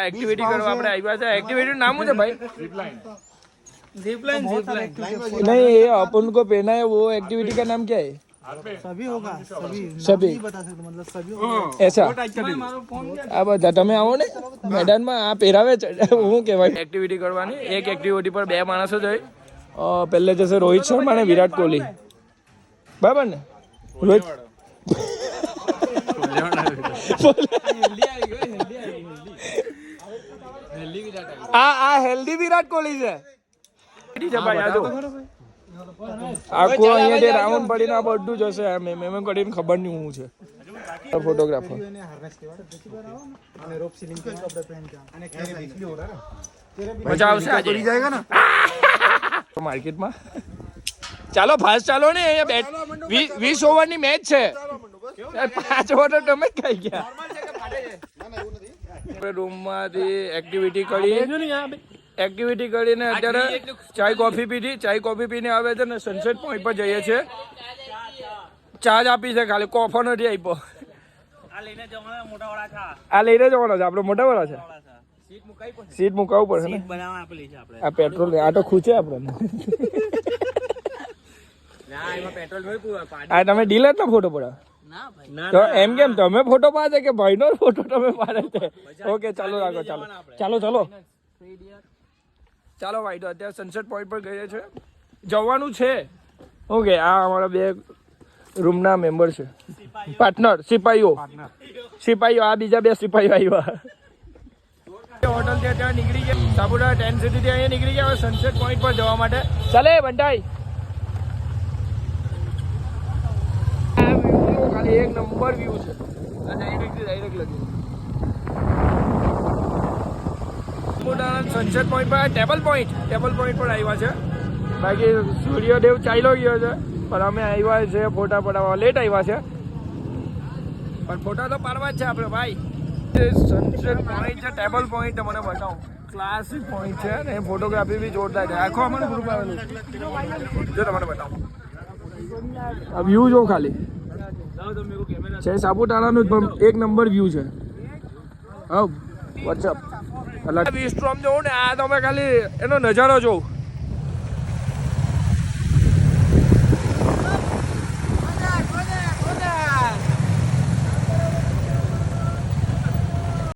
activity કરવા આપણે આવ્યા છે एक्टिविटी नाम શું છે भाई जिपलाइन नहीं ये अपन को पहना है वो एक्टिविटी का नाम क्या है सभी होगा सभी बता सकते मतलब सभी ऐसा अब તમે આવો ને મેદાનમાં આ પહેરાવે છે હું કહેવાય એક્ટિવિટી કરવાની એક એક્ટિવિટી પર બે માણસો જ હોય પહેલે જશે રોહિત શર્મા અને વિરાટ કોહલી બરાબર ને રોહિત આ હેલ્ધી વિરાટ કોહલી છે આખો અહીંયા રાઉન્ડ પડીને આ બધું જશે મેં કરીને ખબર નહીં હું છે फोटोग्राफर मजा આવશે આજે કરી જાયગા ના માર્કેટ માં ચાલો ફાસ્ટ ચાલો ને અહીંયા 20 ઓવર ની મેચ છે 5 ઓવર તમે ખાઈ ગયા આપણે રૂમ માંથી એક્ટિવિટી કરીને અત્યારે ચાય કોફી પીને આવે છે ને સનસેટ પોઈન્ટ પર જઈએ છે ચા જ આપી છે ખાલી કોફો નથી આપ્યો આ લઈને જવાનો છે આપણો મોટા વાળા છે સીટ મુકાવું પડે ને આ પેટ્રોલ આ તો ખૂચે આપણને આ તમે ડીલર નો ફોટો પડાવ તો એમ કેમ તમે ફોટો પાડે કે ભાઈ નો ફોટો તમે પાડે છે ઓકે ચાલો રાખો ચાલો ભાઈ તો અત્યારે સનસેટ પોઈન્ટ પર ગઈએ છે જવાનું છે ઓકે આ અમારા બે રૂમ ના મેમ્બર છે પાર્ટનર સિપાહીઓ આ બીજા બે સિપાહીઓ આવ્યા હોટલ થી ત્યાં નીકળી ગયા સાપુતારા 10 સિટી થી અહીંયા નીકળી ગયા સનસેટ પોઈન્ટ પર જવા માટે ચાલે બંટાઈ આ વ્યૂ ખાલી એક નંબર વ્યૂ છે આ ડાયરેક્ટ લગી સાપુતારા સનસેટ પોઈન્ટ પર ટેબલ પોઈન્ટ પર આવ્યા છે બાકી સૂર્યદેવ ચાલ્યો ગયો છે પણ અમે આવ્યા છે ફોટા પડાવવા લેટ આવ્યા છે પણ ફોટા તો પાડવા જ છે આપણે ભાઈ સનસેટ પોઈન્ટ છે ટેબલ પોઈન્ટ મને બતાવો ક્લાસિક પોઈન્ટ છે ને ફોટોગ્રાફી બી જોરદાર છે આખો અમારું ગ્રુપ આવેલું જો તમને બતાવો આ વ્યૂ જો ખાલી છે સાપુતારાનું પણ એક નંબર વ્યૂ છે હા વોટ્સઅપ એટલે 20 સ્ટ્રોમ જોઉં ને આ તમે ખાલી એનો નજારો જોઉં